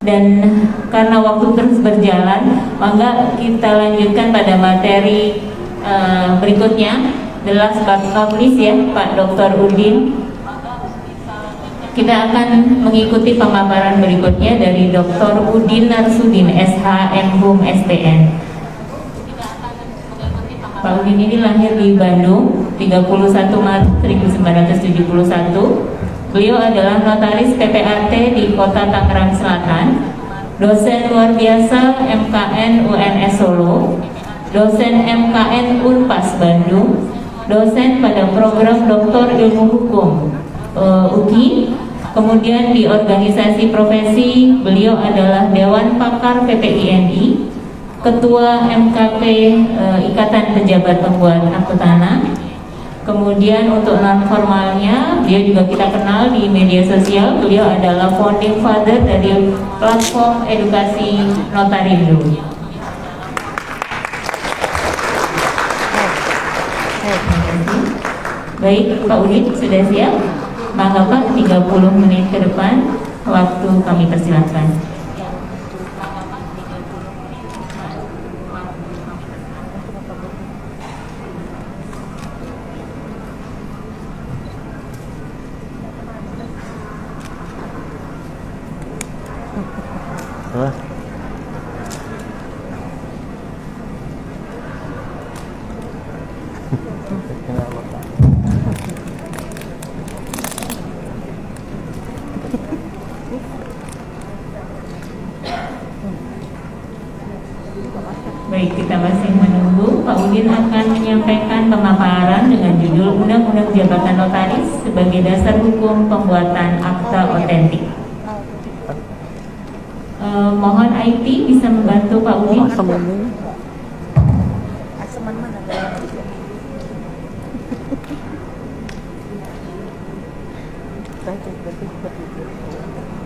Dan karena waktu terus berjalan, maka kita lanjutkan pada materi berikutnya, the last but not least ya, Pak Dr. Udin. Kita akan mengikuti pemaparan berikutnya dari Dr. Udin Narsudin, SH, M.Hum, STN. Pak Udin ini lahir di Bandung 31 Maret 1971. Beliau adalah notaris PPAT di Kota Tangerang Selatan, dosen luar biasa MKN UNS Solo, dosen MKN Unpas Bandung, dosen pada program Doktor Ilmu Hukum UKI. Kemudian di organisasi profesi beliau adalah Dewan Pakar PPINI, Ketua MKP Ikatan Pejabat Pembuat Akte Tanah. Kemudian untuk non formalnya, dia juga kita kenal di media sosial. Beliau adalah founding father dari platform edukasi Notarindo. Baik, Pak Udin sudah siap? Maka Pak, 30 menit ke depan waktu kami persilakan. Baik, kita masih menunggu. Pak Udin akan menyampaikan pemaparan dengan judul Undang-Undang Jabatan Notaris sebagai dasar hukum pembuatan akta otentik. Mohon IT bisa membantu Pak Udin.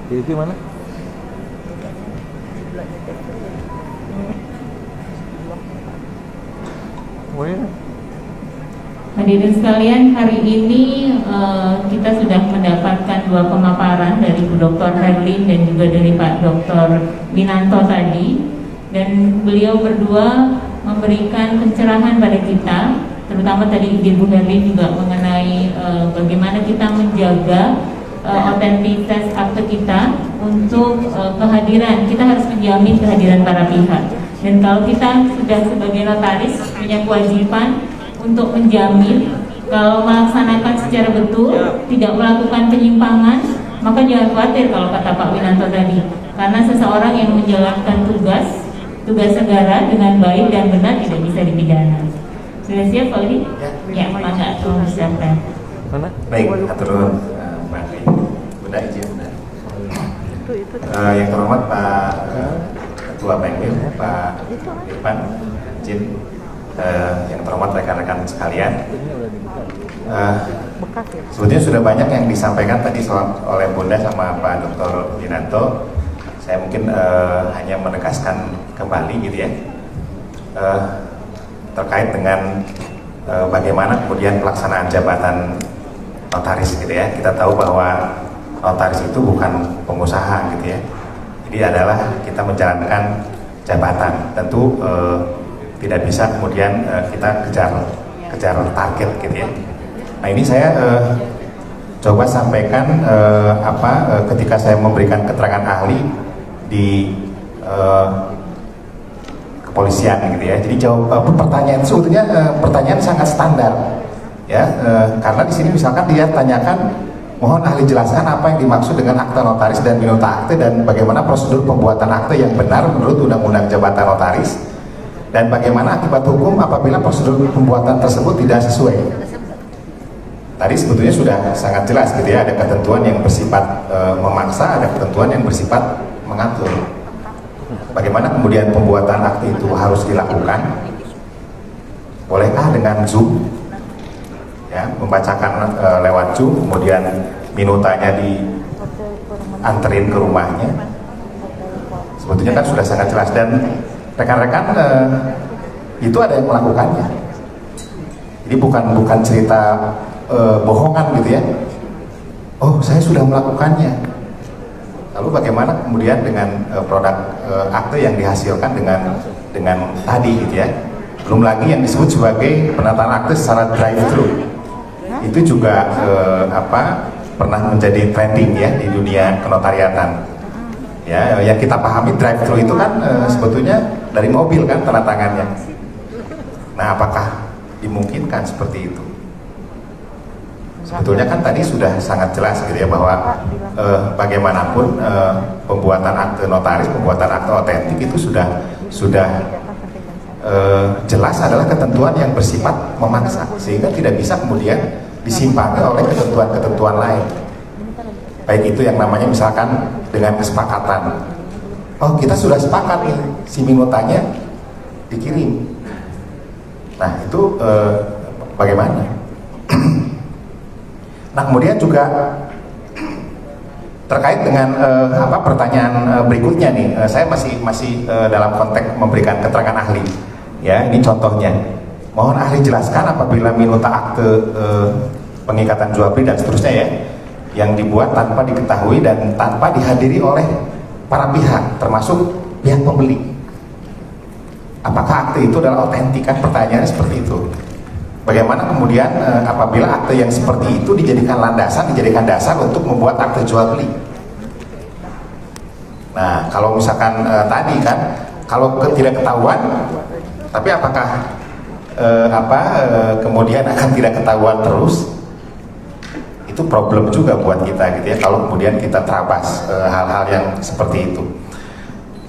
Itu mana? Hadirin sekalian, hari ini kita sudah mendapatkan dua pemaparan dari Bu Dr. Herlin dan juga dari Pak Dr. Winanto tadi, dan beliau berdua memberikan pencerahan pada kita, terutama tadi Ibu Herlin juga mengenai bagaimana kita menjaga otentitas akte kita untuk kehadiran. Kita harus menjamin kehadiran para pihak. Dan kalau kita sudah sebagai notaris punya kewajiban untuk menjamin kalau melaksanakan secara betul, tidak melakukan penyimpangan, maka jangan khawatir kalau kata Pak Winanto tadi, karena seseorang yang menjalankan tugas negara dengan baik dan benar tidak bisa dipidana. Sudah siap Pak Udi? Ya, maka tolong siapkan. Baik, atur Bunda izin. Yang terhormat Pak Ketua Bengkel, Pak Irfan, izin. Yang terhormat rekan-rekan sekalian, sebetulnya sudah banyak yang disampaikan tadi oleh Bunda sama Pak Dr. Winanto. Saya mungkin hanya menegaskan kembali gitu ya, terkait dengan bagaimana kemudian pelaksanaan jabatan notaris gitu ya. Kita tahu bahwa notaris itu bukan pengusaha gitu ya, jadi adalah kita menjalankan jabatan. Tentu tidak bisa kemudian kita kejar target gitu ya. Nah ini saya coba sampaikan ketika saya memberikan keterangan ahli di kepolisian gitu ya. Jadi pertanyaan sebetulnya pertanyaan sangat standar ya, karena di sini misalkan dia tanyakan, mohon ahli jelaskan apa yang dimaksud dengan akta notaris dan minota akte dan bagaimana prosedur pembuatan akte yang benar menurut Undang-Undang Jabatan Notaris, dan bagaimana akibat hukum apabila prosedur pembuatan tersebut tidak sesuai. Tadi sebetulnya sudah sangat jelas gitu ya, ada ketentuan yang bersifat memaksa, ada ketentuan yang bersifat mengatur. Bagaimana kemudian pembuatan akte itu harus dilakukan? Bolehkah dengan Zoom? Ya, membacakan lewat Zoom, kemudian minutanya dianterin ke rumahnya. Sebetulnya kan sudah sangat jelas, dan rekan-rekan itu ada yang melakukannya. Jadi bukan cerita bohongan gitu ya. Oh, saya sudah melakukannya. Lalu bagaimana kemudian dengan produk akte yang dihasilkan dengan tadi gitu ya. Belum lagi yang disebut sebagai penataan akte secara drive-thru. Itu juga pernah menjadi trending ya di dunia kenotariatan. Ya, yang kita pahami drive-thru itu kan sebetulnya dari mobil kan tanda tangannya. Nah, apakah dimungkinkan seperti itu? Sebetulnya kan tadi sudah sangat jelas gitu ya bahwa bagaimanapun pembuatan akte notaris, pembuatan akte otentik itu sudah jelas adalah ketentuan yang bersifat memaksa, sehingga tidak bisa kemudian disimpangi oleh ketentuan-ketentuan lain. Baik itu yang namanya misalkan dengan kesepakatan. Oh, kita sudah sepakat nih, si minutanya dikirim. Nah, itu bagaimana? Nah, kemudian juga terkait dengan pertanyaan berikutnya nih, saya masih dalam konteks memberikan keterangan ahli. Ya, ini contohnya. Mohon ahli jelaskan apabila minuta akte pengikatan jual beli dan seterusnya ya, yang dibuat tanpa diketahui dan tanpa dihadiri oleh para pihak, termasuk pihak pembeli. Apakah akte itu adalah otentik? Kan pertanyaannya seperti itu. Bagaimana kemudian apabila akte yang seperti itu dijadikan dasar untuk membuat akte jual beli? Nah, kalau misalkan tadi kan, kalau tidak ketahuan, tapi apakah kemudian akan tidak ketahuan terus? Itu problem juga buat kita gitu ya, kalau kemudian kita terabas hal-hal yang seperti itu.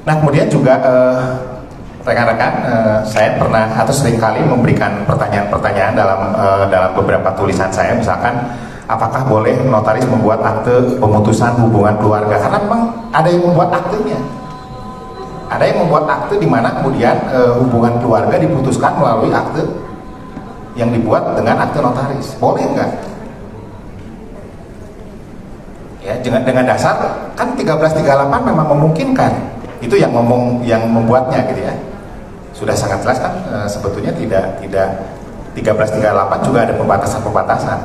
Nah, kemudian juga rekan-rekan, saya pernah atau seringkali memberikan pertanyaan-pertanyaan dalam beberapa tulisan saya, misalkan apakah boleh notaris membuat akte pemutusan hubungan keluarga, karena memang ada yang membuat aktenya, ada yang membuat akte di mana kemudian hubungan keluarga diputuskan melalui akte yang dibuat dengan akte notaris. Boleh nggak? Ya, dengan dasar kan 1338 memang memungkinkan, itu yang membuatnya gitu ya. Sudah sangat jelas kan sebetulnya tidak 1338 juga ada pembatasan-pembatasan,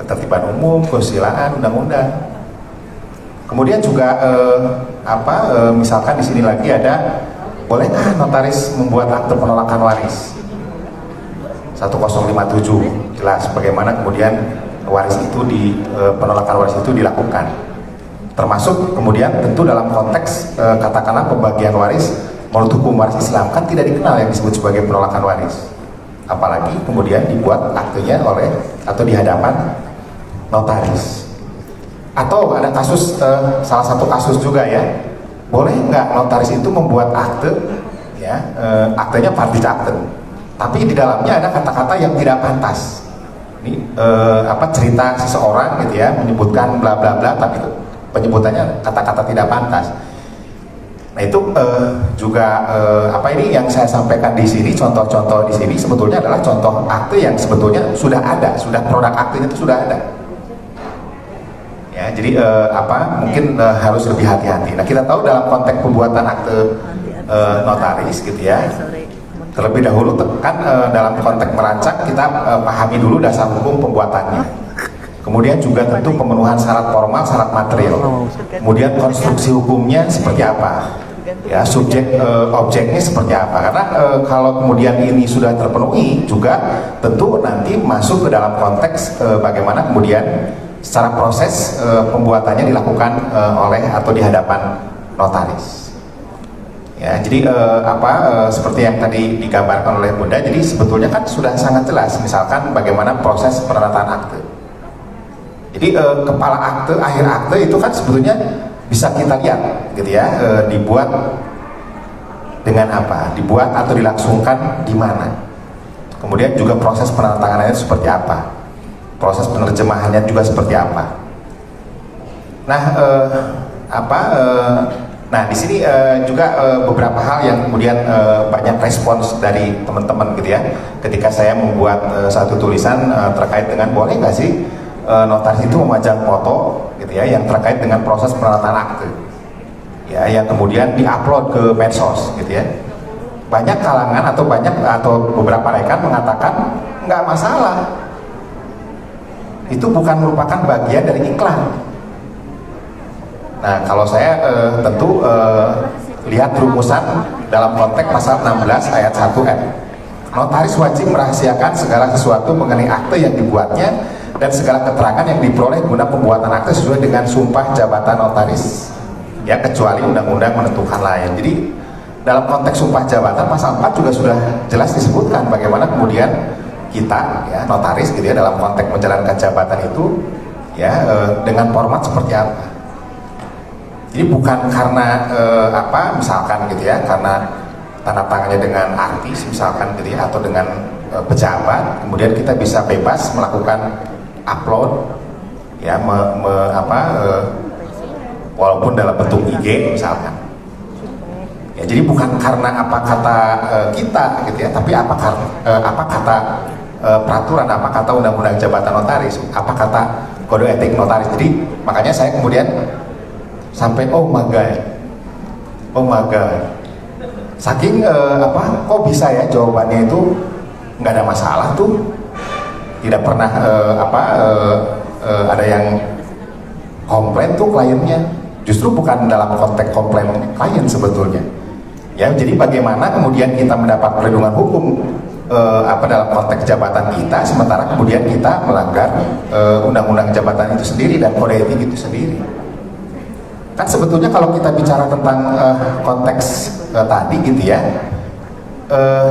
ketertiban umum, kesusilaan, undang-undang. Kemudian juga misalkan di sini lagi ada, bolehkah notaris membuat akte penolakan waris? 1057 jelas bagaimana kemudian waris itu penolakan waris itu dilakukan. Termasuk kemudian tentu dalam konteks katakanlah pembagian waris menurut hukum waris Islam kan tidak dikenal yang disebut sebagai penolakan waris, apalagi kemudian dibuat aktenya oleh atau di hadapan notaris. Atau ada kasus, salah satu kasus juga ya, boleh nggak notaris itu membuat akte ya, aktenya particakte, tapi di dalamnya ada kata-kata yang tidak pantas. Ini cerita seseorang gitu ya, menyebutkan bla bla bla, tapi penyebutannya kata-kata tidak pantas. Nah, itu juga ini yang saya sampaikan di sini, contoh-contoh di sini sebetulnya adalah contoh akte yang sebetulnya sudah ada, sudah produk aktenya itu sudah ada. Ya, jadi mungkin harus lebih hati-hati. Nah, kita tahu dalam konteks pembuatan akte notaris gitu ya, terlebih dahulu kan dalam konteks merancang kita pahami dulu dasar hukum pembuatannya. Kemudian juga tentu pemenuhan syarat formal, syarat material. Kemudian konstruksi hukumnya seperti apa? Ya, subjek objeknya seperti apa? Karena kalau kemudian ini sudah terpenuhi juga tentu nanti masuk ke dalam konteks bagaimana kemudian secara proses pembuatannya dilakukan oleh atau di hadapan notaris. Ya, jadi seperti yang tadi digambarkan oleh Bunda, jadi sebetulnya kan sudah sangat jelas misalkan bagaimana proses penerataan akte. Jadi kepala akte, akhir akte itu kan sebetulnya bisa kita lihat gitu ya, dibuat dengan apa, dibuat atau dilangsungkan di mana. Kemudian juga proses penandatanganannya seperti apa, proses penerjemahannya juga seperti apa. Nah, nah di sini juga beberapa hal yang kemudian banyak respons dari teman-teman gitu ya, ketika saya membuat satu tulisan terkait dengan boleh nggak sih notaris itu memajang foto gitu ya yang terkait dengan proses penandatanganan akte ya, yang kemudian diupload ke medsos gitu ya. Banyak kalangan atau beberapa rekan mengatakan nggak masalah, itu bukan merupakan bagian dari iklan. Nah, kalau saya tentu lihat rumusan dalam konteks pasal 16 ayat 1M. Notaris wajib merahasiakan segala sesuatu mengenai akte yang dibuatnya dan segala keterangan yang diperoleh guna pembuatan akte sesuai dengan sumpah jabatan notaris. Ya, kecuali undang-undang menentukan lain. Jadi dalam konteks sumpah jabatan pasal 4 juga sudah jelas disebutkan bagaimana kemudian kita, ya, notaris gitu ya, dalam konteks menjalankan jabatan itu ya dengan format seperti apa. Jadi bukan karena misalkan gitu ya, karena tanda tangannya dengan artis misalkan gitu ya, atau dengan pejabat, kemudian kita bisa bebas melakukan upload ya, walaupun dalam bentuk IG misalkan. Ya, jadi bukan karena apa kata kita gitu ya, tapi apa kata peraturan, apa kata undang-undang jabatan notaris, apa kata kode etik notaris. Jadi makanya saya kemudian sampai oh my god, saking kok bisa ya jawabannya itu nggak ada masalah tuh, tidak pernah ada yang komplain tuh kliennya. Justru bukan dalam konteks komplain klien sebetulnya. Ya, jadi bagaimana kemudian kita mendapat perlindungan hukum dalam konteks jabatan kita, sementara kemudian kita melanggar undang-undang jabatan itu sendiri dan kode etik itu sendiri. Kan sebetulnya kalau kita bicara tentang konteks tadi gitu ya,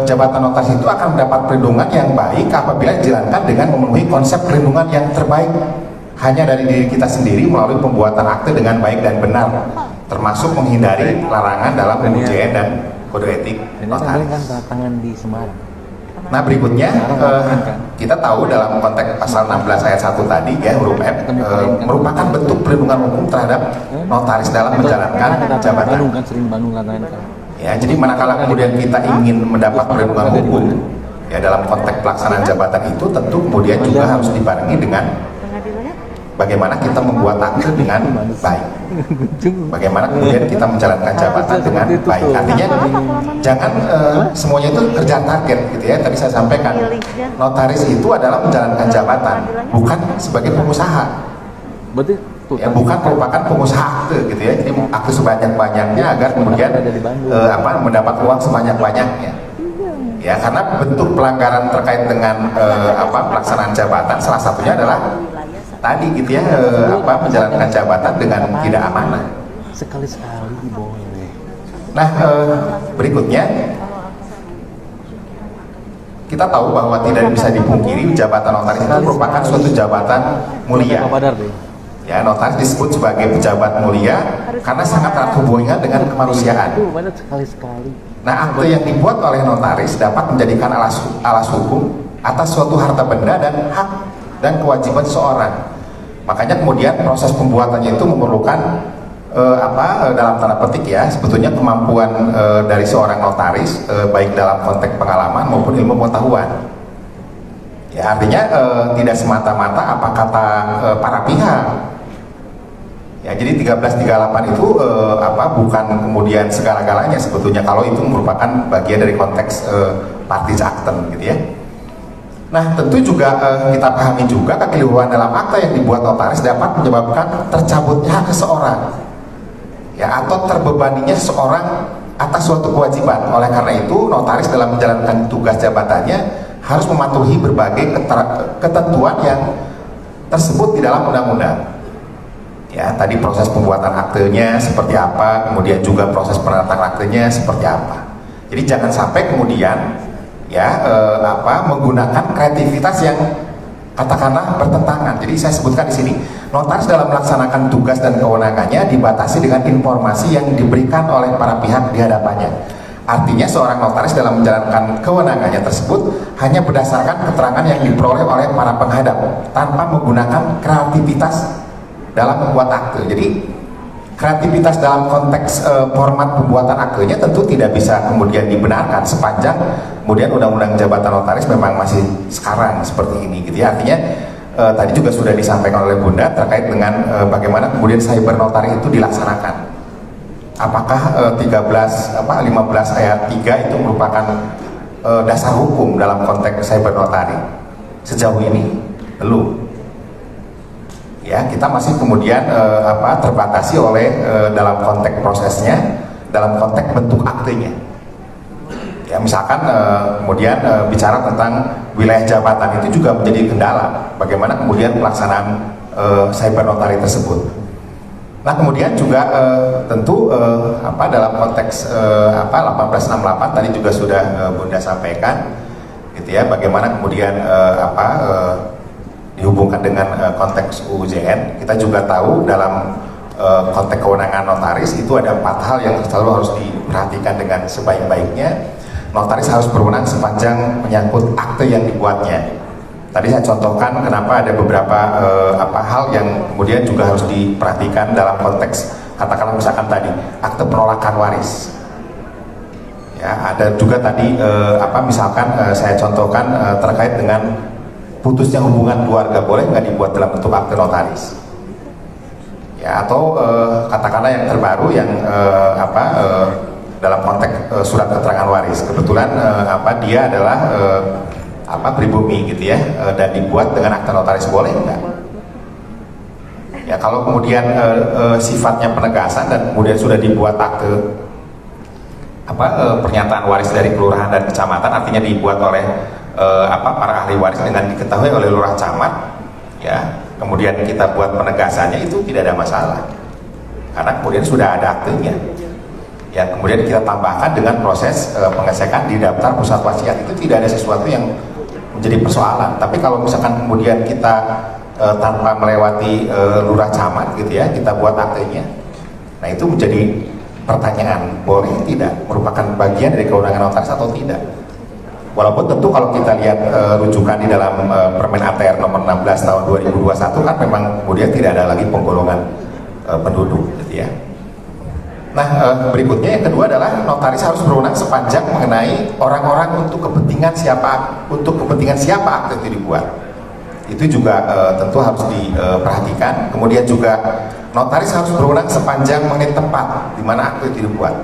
jabatan notaris itu akan mendapat perlindungan yang baik apabila dijalankan dengan memenuhi konsep perlindungan yang terbaik hanya dari diri kita sendiri melalui pembuatan akte dengan baik dan benar, termasuk menghindari larangan dalam UJN dan kode etik notaris. Tangan di Semarang. Nah, berikutnya kita tahu dalam konteks pasal 16 ayat 1 tadi ya, huruf F merupakan bentuk perlindungan hukum terhadap notaris dalam menjalankan jabatan. Ya, jadi manakala kemudian kita ingin mendapat perlindungan hukum ya dalam konteks pelaksanaan jabatan itu, tentu kemudian juga harus dibarengi dengan bagaimana kita membuat akte dengan baik, bagaimana kemudian kita menjalankan jabatan dengan baik. Artinya jangan semuanya itu kerja target gitu ya. Tadi saya sampaikan, notaris itu adalah menjalankan jabatan, bukan sebagai pengusaha. Ya, bukan merupakan pengusaha akte gitu ya. Jadi akte sebanyak-banyaknya agar kemudian mendapat uang sebanyak-banyaknya. Ya, karena bentuk pelanggaran terkait dengan pelaksanaan jabatan salah satunya adalah tadi gitu ya, menjalankan jabatan dengan tidak amanah. Sekali-sekali boleh. Nah, berikutnya kita tahu bahwa tidak bisa dipungkiri jabatan notaris itu merupakan suatu jabatan mulia. Ya, notaris disebut sebagai pejabat mulia karena sangat erat hubungannya dengan kemanusiaan. Nah, akte yang dibuat oleh notaris dapat menjadikan alas hukum atas suatu harta benda dan hak dan kewajiban seseorang. Makanya kemudian proses pembuatannya itu memerlukan dalam tanda petik ya, sebetulnya kemampuan dari seorang notaris baik dalam konteks pengalaman maupun ilmu pengetahuan. Ya, artinya tidak semata-mata apa kata para pihak. Ya, jadi 1338 itu bukan kemudian segala-galanya sebetulnya, kalau itu merupakan bagian dari konteks parties actum gitu ya. Nah, tentu juga kita pahami juga kekeliruan dalam akta yang dibuat notaris dapat menyebabkan tercabutnya hak seseorang, ya, atau terbebaninya seseorang atas suatu kewajiban. Oleh karena itu, notaris dalam menjalankan tugas jabatannya harus mematuhi berbagai ketentuan yang tersebut di dalam undang-undang. Ya, tadi proses pembuatan aktenya seperti apa, kemudian juga proses penandatanganan aktenya seperti apa. Jadi jangan sampai kemudian ya menggunakan kreativitas yang katakanlah bertentangan. Jadi saya sebutkan di sini, notaris dalam melaksanakan tugas dan kewenangannya dibatasi dengan informasi yang diberikan oleh para pihak di hadapannya. Artinya seorang notaris dalam menjalankan kewenangannya tersebut hanya berdasarkan keterangan yang diperoleh oleh para penghadap tanpa menggunakan kreativitas dalam membuat akte. Jadi kreativitas dalam konteks format pembuatan aktenya tentu tidak bisa kemudian dibenarkan sepanjang kemudian undang-undang jabatan notaris memang masih sekarang seperti ini gitu ya. Artinya tadi juga sudah disampaikan oleh Bunda terkait dengan bagaimana kemudian cyber notari itu dilaksanakan. Apakah 15 ayat 3 itu merupakan dasar hukum dalam konteks cyber notari? Sejauh ini belum. ya kita masih kemudian terbatasi oleh dalam konteks prosesnya, dalam konteks bentuk aktenya. Ya misalkan kemudian bicara tentang wilayah jabatan itu juga menjadi kendala. Bagaimana kemudian pelaksanaan cyber notari tersebut. Nah kemudian juga tentu dalam konteks 1868 tadi juga sudah Bunda sampaikan, gitu ya. Bagaimana kemudian dihubungkan dengan konteks UUJN. Kita juga tahu dalam konteks kewenangan notaris itu ada 4 hal yang selalu harus diperhatikan dengan sebaik-baiknya. Notaris harus berwenang sepanjang menyangkut akte yang dibuatnya. Tadi saya contohkan kenapa ada beberapa hal yang kemudian juga harus diperhatikan dalam konteks, katakanlah misalkan tadi akte penolakan waris. Ya, ada juga tadi misalkan saya contohkan terkait dengan putusnya hubungan keluarga, boleh nggak dibuat dalam bentuk akte notaris? Ya, atau katakanlah yang terbaru yang dalam konteks surat keterangan waris, kebetulan dia adalah pribumi gitu ya, dan dibuat dengan akte notaris, boleh enggak? Ya kalau kemudian sifatnya penegasan dan kemudian sudah dibuat akte pernyataan waris dari kelurahan dan kecamatan, artinya dibuat oleh para ahli waris dengan diketahui oleh lurah camat, ya kemudian kita buat penegasannya, itu tidak ada masalah karena kemudian sudah ada aktenya. Ya kemudian kita tambahkan dengan proses pengecekan di daftar pusat wasiat, itu tidak ada sesuatu yang menjadi persoalan. Tapi kalau misalkan kemudian kita tanpa melewati lurah camat gitu ya, kita buat aktenya, nah itu menjadi pertanyaan, boleh tidak, merupakan bagian dari kewenangan notaris atau tidak. Walaupun tentu kalau kita lihat rujukan di dalam Permen ATR nomor 16 tahun 2021 kan memang kemudian tidak ada lagi penggolongan penduduk gitu ya. Nah berikutnya yang kedua adalah notaris harus berwenang sepanjang mengenai orang-orang untuk kepentingan siapa akte itu dibuat. Itu juga tentu harus diperhatikan. Kemudian juga notaris harus berwenang sepanjang mengenai tempat di mana akte itu dibuat.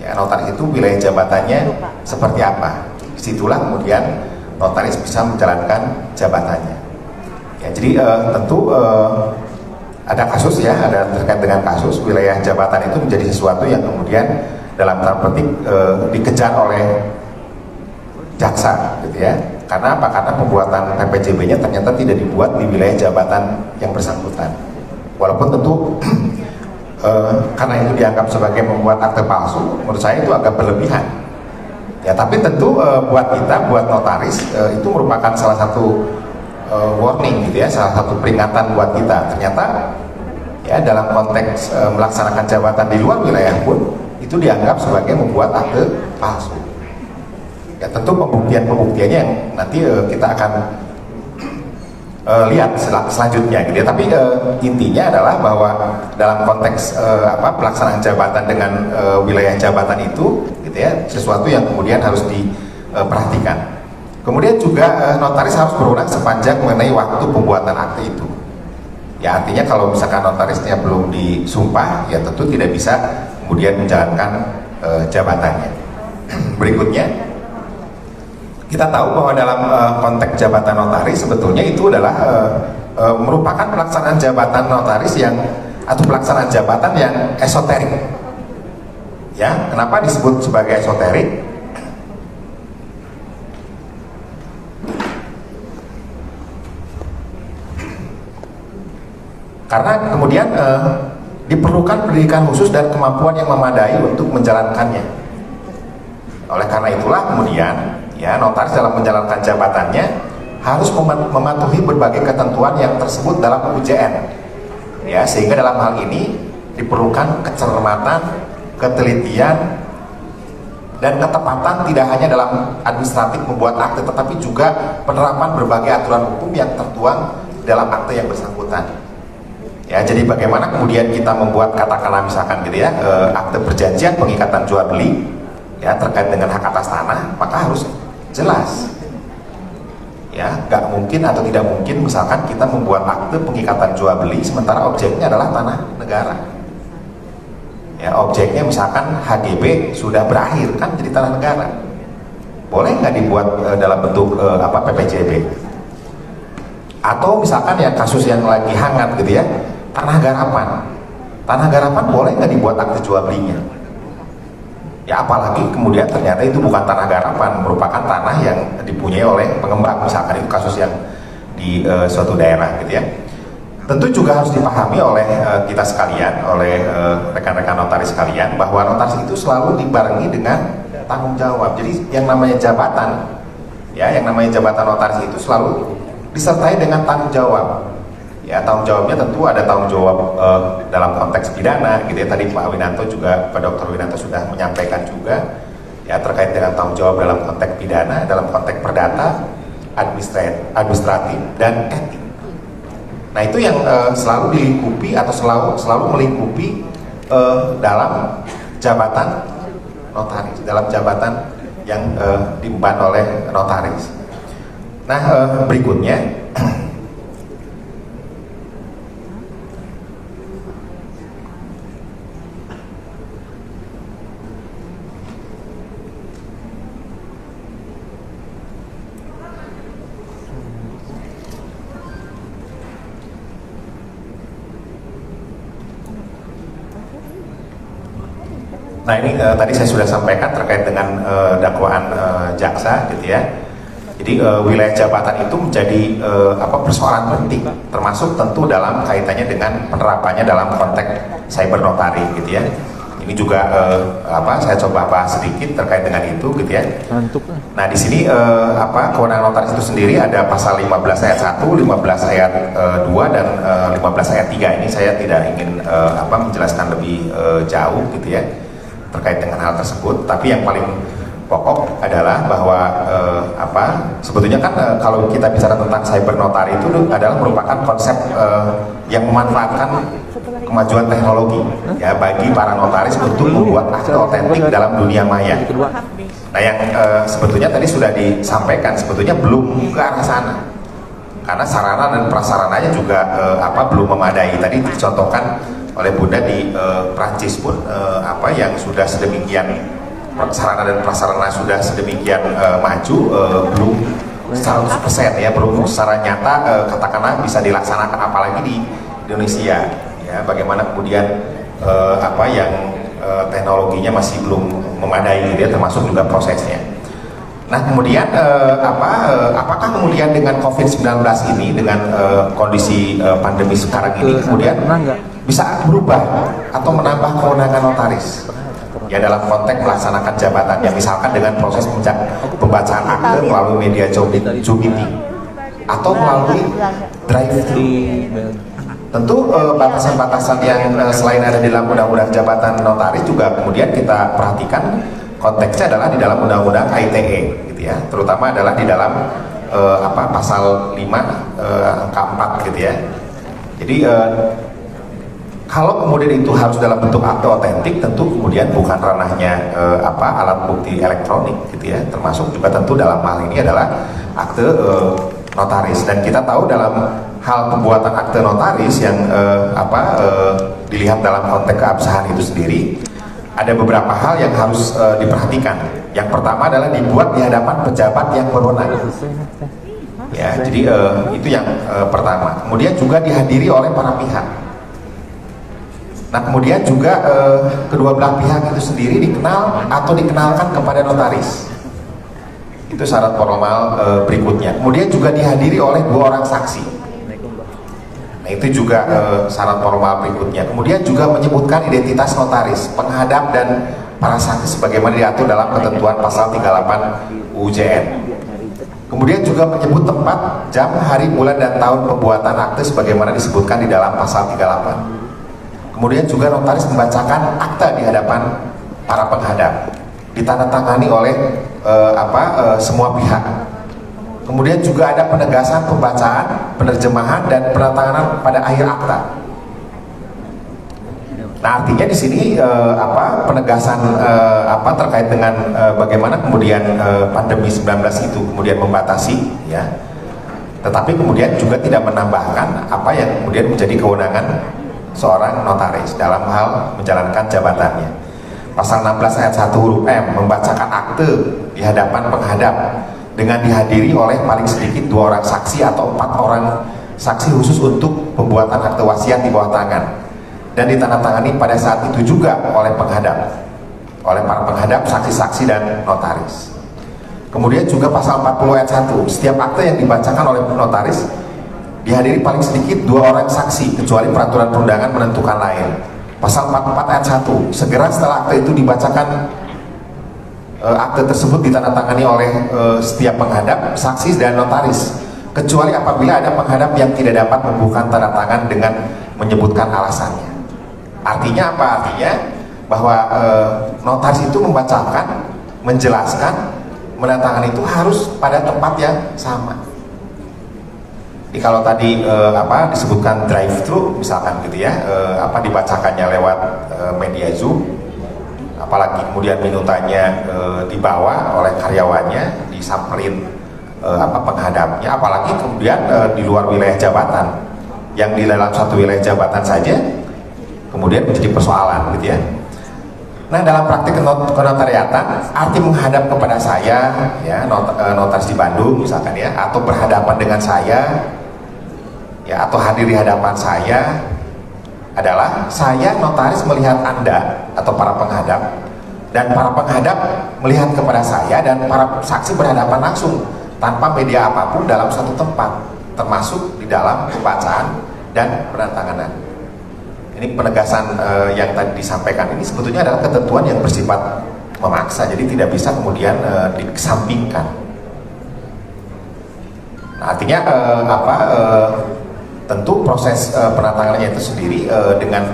Ya, notaris itu wilayah jabatannya seperti apa. Disitulah kemudian notaris bisa menjalankan jabatannya. Ya, jadi tentu ada kasus ya, ada terkait dengan kasus wilayah jabatan itu menjadi sesuatu yang kemudian dalam tanda petik dikejar oleh jaksa gitu ya. Karena apa? Karena pembuatan PPJB-nya ternyata tidak dibuat di wilayah jabatan yang bersangkutan. Walaupun tentu karena itu dianggap sebagai membuat akte palsu, menurut saya itu agak berlebihan. Ya, tapi tentu buat kita, buat notaris itu merupakan salah satu warning gitu ya, salah satu peringatan buat kita. Ternyata ya dalam konteks melaksanakan jabatan di luar wilayah pun itu dianggap sebagai membuat akte palsu. Ya tentu pembuktiannya yang nanti kita akan lihat selanjutnya gitu ya. Tapi intinya adalah bahwa dalam konteks pelaksanaan jabatan dengan wilayah jabatan itu gitu ya, sesuatu yang kemudian harus diperhatikan. Kemudian juga notaris harus berwenang sepanjang mengenai waktu pembuatan akte itu. Ya artinya kalau misalkan notarisnya belum disumpah, ya tentu tidak bisa kemudian menjalankan jabatannya. Berikutnya, kita tahu bahwa dalam konteks jabatan notaris sebetulnya itu adalah merupakan pelaksanaan jabatan notaris yang atau pelaksanaan jabatan yang esoterik. Ya, kenapa disebut sebagai esoterik? Karena kemudian diperlukan pendidikan khusus dan kemampuan yang memadai untuk menjalankannya. Oleh karena itulah kemudian ya notaris dalam menjalankan jabatannya harus mematuhi berbagai ketentuan yang tersebut dalam UJN. Ya, sehingga dalam hal ini diperlukan kecermatan, ketelitian, dan ketepatan tidak hanya dalam administratif membuat akte, tetapi juga penerapan berbagai aturan hukum yang tertuang dalam akte yang bersangkutan. Ya, jadi bagaimana kemudian kita membuat katakanlah misalkan gitu ya akte perjanjian pengikatan jual beli ya terkait dengan hak atas tanah, maka harus jelas. Ya, nggak mungkin atau tidak mungkin misalkan kita membuat akte pengikatan jual beli sementara objeknya adalah tanah negara. Ya, objeknya misalkan HGB sudah berakhir kan jadi tanah negara. Boleh nggak dibuat dalam bentuk PPJB? Atau misalkan ya kasus yang lagi hangat gitu ya, tanah garapan. Tanah garapan boleh nggak dibuat akte jual belinya? Ya apalagi kemudian ternyata itu bukan tanah garapan, merupakan tanah yang dipunyai oleh pengembang, misalkan itu kasus yang di suatu daerah gitu ya. Tentu juga harus dipahami oleh kita sekalian, oleh rekan-rekan notaris sekalian, bahwa notaris itu selalu dibarengi dengan tanggung jawab. Jadi yang namanya jabatan, ya yang namanya jabatan notaris itu selalu disertai dengan tanggung jawab. Ya tanggung jawabnya tentu ada tanggung jawab dalam konteks pidana, gitu ya. Tadi Pak Winanto juga, Pak Dr. Winanto sudah menyampaikan juga, ya terkait dengan tanggung jawab dalam konteks pidana, dalam konteks perdata, administratif dan etik. Nah itu yang selalu dilingkupi atau selalu melingkupi dalam jabatan notaris, dalam jabatan yang diemban oleh notaris. Nah berikutnya nah ini tadi saya sudah sampaikan terkait dengan dakwaan jaksa gitu ya. Jadi wilayah jabatan itu menjadi persoalan penting, termasuk tentu dalam kaitannya dengan penerapannya dalam konteks cyber notari gitu ya. Ini juga saya coba bahas sedikit terkait dengan itu gitu ya. Nah di sini kewenangan notaris itu sendiri ada pasal 15 ayat 1, 15 ayat 2 dan 15 ayat 3. Ini saya tidak ingin menjelaskan lebih jauh gitu ya terkait dengan hal tersebut, tapi yang paling pokok adalah bahwa sebetulnya kan kalau kita bicara tentang cyber notari itu adalah merupakan konsep yang memanfaatkan kemajuan teknologi ya bagi para notaris untuk membuat akte otentik dalam dunia maya. Nah yang sebetulnya tadi sudah disampaikan, sebetulnya belum ke arah sana karena sarana dan prasarananya juga belum memadai. Tadi dicontohkan oleh Bunda di Prancis pun yang sudah sedemikian sarana dan prasarana sudah sedemikian maju, belum 100% ya, belum secara nyata katakanlah bisa dilaksanakan, apalagi di Indonesia ya. Bagaimana kemudian teknologinya masih belum memadai gitu ya, termasuk juga prosesnya. Nah kemudian apakah kemudian dengan COVID-19 ini, dengan kondisi pandemi sekarang ini kemudian bisa berubah atau menambah kewenangan notaris ya dalam konteks melaksanakan jabatannya, misalkan dengan proses pembacaan akte melalui media Zoom meeting atau melalui drive-thru. Tentu batasan-batasan yang selain ada di dalam undang-undang jabatan notaris juga kemudian kita perhatikan konteksnya adalah di dalam undang-undang ITE gitu ya, terutama adalah di dalam pasal 5 angka 4 gitu ya. Jadi kalau kemudian itu harus dalam bentuk akte otentik, tentu kemudian bukan ranahnya alat bukti elektronik gitu ya, termasuk juga tentu dalam hal ini adalah akte notaris. Dan kita tahu dalam hal pembuatan akte notaris yang dilihat dalam konteks keabsahan itu sendiri, ada beberapa hal yang harus diperhatikan. Yang pertama adalah dibuat di hadapan pejabat yang berwenang. Ya, jadi itu yang pertama. Kemudian juga dihadiri oleh para pihak. Nah kemudian juga kedua belah pihak itu sendiri dikenal atau dikenalkan kepada notaris. Itu syarat formal berikutnya. Kemudian juga dihadiri oleh 2 orang saksi. Nah itu juga syarat formal berikutnya. Kemudian juga menyebutkan identitas notaris, penghadap dan para saksi sebagaimana diatur dalam ketentuan pasal 38 UJN. Kemudian juga menyebut tempat, jam, hari, bulan, dan tahun pembuatan akte sebagaimana disebutkan di dalam pasal 38. Kemudian juga notaris membacakan akta di hadapan para penghadap, ditandatangani oleh semua pihak. Kemudian juga ada penegasan pembacaan, penerjemahan, dan penandatanganan pada akhir akta. Nah artinya di sini penegasan terkait dengan bagaimana kemudian pandemi 19 itu kemudian membatasi ya, tetapi kemudian juga tidak menambahkan apa yang kemudian menjadi kewenangan seorang notaris dalam hal menjalankan jabatannya. Pasal 16 ayat 1 huruf M membacakan akte di hadapan penghadap dengan dihadiri oleh paling sedikit 2 orang saksi atau 4 orang saksi khusus untuk pembuatan akte wasiat di bawah tangan, dan ditandatangani pada saat itu juga oleh penghadap, oleh para penghadap, saksi-saksi dan notaris. Kemudian juga pasal 40 ayat 1, setiap akte yang dibacakan oleh notaris dihadiri paling sedikit 2 orang saksi kecuali peraturan perundangan menentukan lain. Pasal 44 ayat 1, segera setelah akte itu dibacakan, akte tersebut ditandatangani oleh setiap penghadap, saksi dan notaris, kecuali apabila ada penghadap yang tidak dapat membuka tanda tangan dengan menyebutkan alasannya. Artinya apa? Artinya bahwa notaris itu membacakan, menjelaskan, menandatangani itu harus pada tempat yang sama. Jadi kalau tadi disebutkan drive thru misalkan gitu ya, dibacakannya lewat media Zoom, apalagi kemudian minutanya dibawa oleh karyawannya, disamperin penghadapnya, apalagi kemudian di luar wilayah jabatan, yang di dalam satu wilayah jabatan saja kemudian menjadi persoalan gitu ya. Nah, dalam praktik kenotariatan, arti menghadap kepada saya, ya, notaris di Bandung misalkan ya, atau berhadapan dengan saya, ya, atau hadir di hadapan saya, adalah saya notaris melihat Anda atau para penghadap, dan para penghadap melihat kepada saya, dan para saksi berhadapan langsung tanpa media apapun dalam satu tempat, termasuk di dalam pembacaan dan penandatanganan. Ini penegasan yang tadi disampaikan ini sebetulnya adalah ketentuan yang bersifat memaksa, jadi tidak bisa kemudian dikesampingkan. Nah, artinya tentu proses penandatanganannya itu sendiri dengan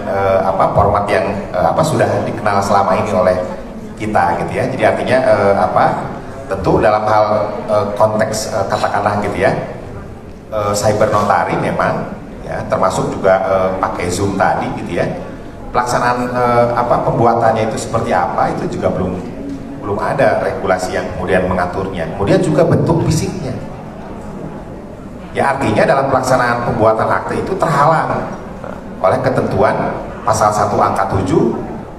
format yang sudah dikenal selama ini oleh kita gitu ya. Jadi artinya tentu dalam hal konteks katakanlah gitu ya, cyber notari memang ya, termasuk juga pakai Zoom tadi gitu ya, pelaksanaan pembuatannya itu seperti apa itu juga belum ada regulasi yang kemudian mengaturnya. Kemudian juga bentuk fisiknya, ya, artinya dalam pelaksanaan pembuatan akte itu terhalang oleh ketentuan pasal 1 angka 7,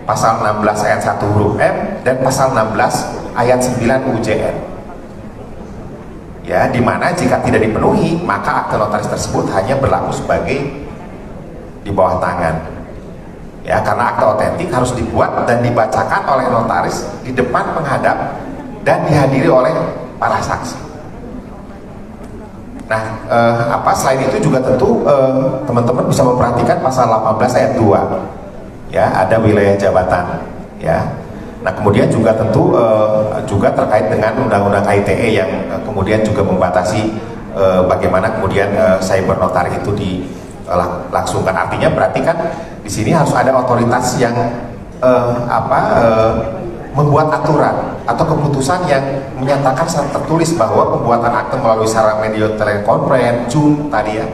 pasal 16 ayat 1 huruf M, dan pasal 16 ayat 9 UJN. Ya, di mana jika tidak dipenuhi, maka akte notaris tersebut hanya berlaku sebagai di bawah tangan. Ya, karena akte otentik harus dibuat dan dibacakan oleh notaris di depan penghadap dan dihadiri oleh para saksi. Nah, selain itu juga tentu teman-teman bisa memperhatikan pasal 18 ayat 2. Ya, ada wilayah jabatan. Ya. Nah, kemudian juga tentu juga terkait dengan undang-undang ITE yang kemudian juga membatasi bagaimana kemudian cyber notaris itu dilangsungkan. Artinya berarti kan di sini harus ada otoritas yang membuat aturan atau keputusan yang menyatakan secara tertulis bahwa pembuatan akte melalui sarana media telekonferensi, Zoom tadi ya,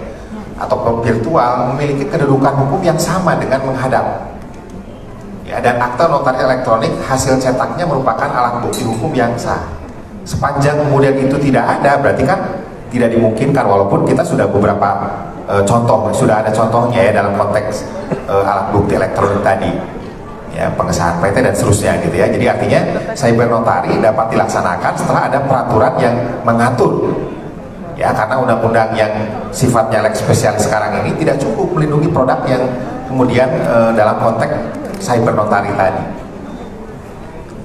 atau virtual memiliki kedudukan hukum yang sama dengan menghadap. Ya, dan akte notaris elektronik hasil cetaknya merupakan alat bukti hukum yang sah. Sepanjang kemudian itu tidak ada, berarti kan tidak dimungkinkan, walaupun kita sudah beberapa sudah ada contohnya ya dalam konteks alat bukti elektronik tadi. Ya, pengesahan PT dan seterusnya gitu ya. Jadi artinya cyber notari dapat dilaksanakan setelah ada peraturan yang mengatur. Ya, karena undang-undang yang sifatnya lex spesialis sekarang ini tidak cukup melindungi produk yang kemudian dalam konteks cyber notari tadi.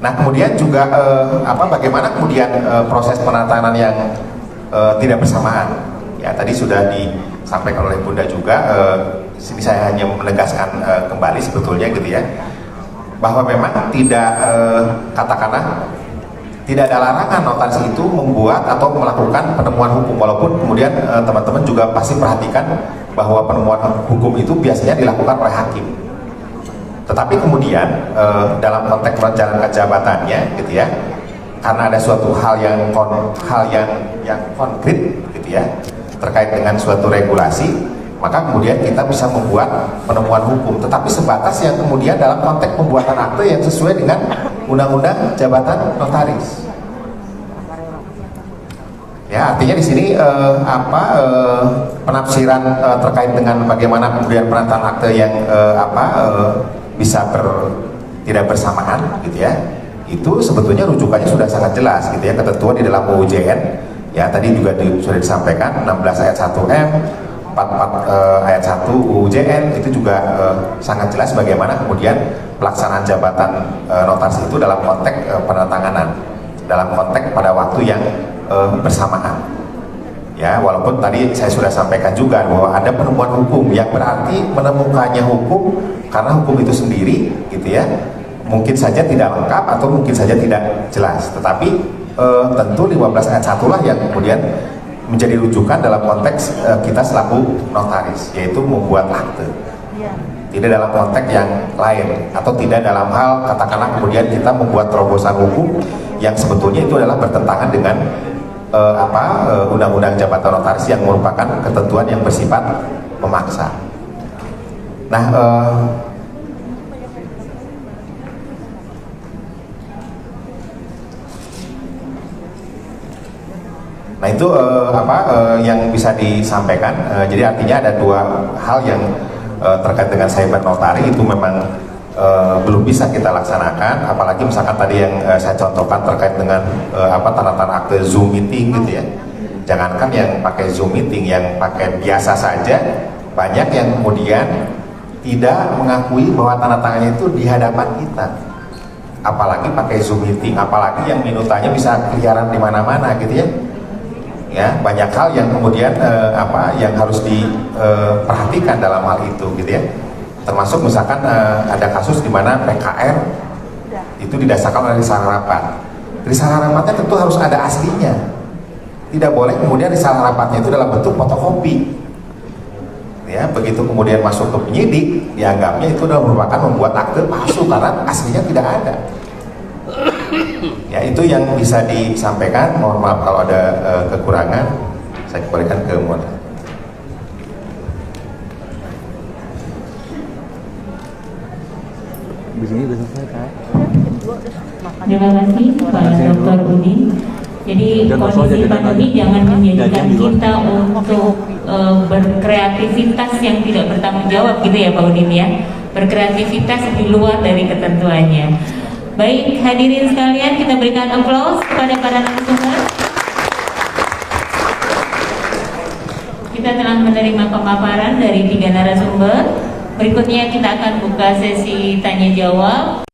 Nah, kemudian juga bagaimana kemudian proses penandatanganan yang tidak bersamaan. Ya, tadi sudah disampaikan oleh Bunda juga. Sini saya hanya menegaskan kembali sebetulnya gitu ya, bahwa memang tidak katakanlah tidak ada larangan notaris itu membuat atau melakukan penemuan hukum, walaupun kemudian teman-teman juga pasti perhatikan bahwa penemuan hukum itu biasanya dilakukan oleh hakim. Tetapi kemudian dalam konteks menjalankan jabatannya gitu ya, karena ada suatu hal yang konkret gitu ya terkait dengan suatu regulasi, maka kemudian kita bisa membuat penemuan hukum, tetapi sebatas yang kemudian dalam konteks pembuatan akte yang sesuai dengan undang-undang jabatan notaris. Ya, artinya di sini penafsiran terkait dengan bagaimana kemudian penataan akte yang bisa tidak bersamaan gitu ya. itu sebetulnya rujukannya sudah sangat jelas gitu ya, ketentuan di dalam UUJN ya, tadi juga sudah disampaikan 16 ayat 1M, 44 ayat 1 UUJN itu juga sangat jelas bagaimana kemudian pelaksanaan jabatan notaris itu dalam konteks penandatanganan, dalam konteks pada waktu yang bersamaan. Ya, walaupun tadi saya sudah sampaikan juga bahwa ada penemuan hukum yang berarti menemukannya hukum karena hukum itu sendiri gitu ya, mungkin saja tidak lengkap atau mungkin saja tidak jelas, tetapi tentu 15 ayat 1 lah yang kemudian menjadi rujukan dalam konteks kita selaku notaris, yaitu membuat akte, tidak dalam konteks yang lain, atau tidak dalam hal katakanlah kemudian kita membuat terobosan hukum yang sebetulnya itu adalah bertentangan dengan undang-undang jabatan notaris yang merupakan ketentuan yang bersifat memaksa. Nah, itu yang bisa disampaikan. Jadi artinya ada dua hal yang terkait dengan cyber notari itu memang belum bisa kita laksanakan, apalagi misalkan tadi yang saya contohkan terkait dengan tanda-tanda akte Zoom meeting gitu ya. Jangankan yang pakai Zoom meeting, yang pakai biasa saja banyak yang kemudian tidak mengakui bahwa tanda tangannya itu di hadapan kita. Apalagi pakai Zoom meeting, apalagi yang minutanya bisa keliaran di mana-mana gitu ya. Ya, banyak hal yang kemudian yang harus diperhatikan dalam hal itu gitu ya. Termasuk misalkan ada kasus di mana PKR itu didasarkan oleh risalah rapat. Risalah rapatnya tentu harus ada aslinya. Tidak boleh kemudian risalah rapatnya itu dalam bentuk fotokopi. Ya, begitu kemudian masuk ke penyidik, dianggapnya itu adalah merupakan membuat akte palsu karena aslinya tidak ada. Ya, itu yang bisa disampaikan. Mohon maaf kalau ada kekurangan. Saya kembalikan ke moderator. Di sini udah selesai kan? Terima kasih Pak Dr. Udin. Jadi kondisi pandemi jangan menjadikan kita untuk berkreativitas yang tidak bertanggung jawab gitu ya Pak Udin ya. Berkreativitas di luar dari ketentuannya. Baik, hadirin sekalian, kita berikan aplaus kepada para narasumber. Kita telah menerima pemaparan dari 3 narasumber. Berikutnya kita akan buka sesi tanya jawab.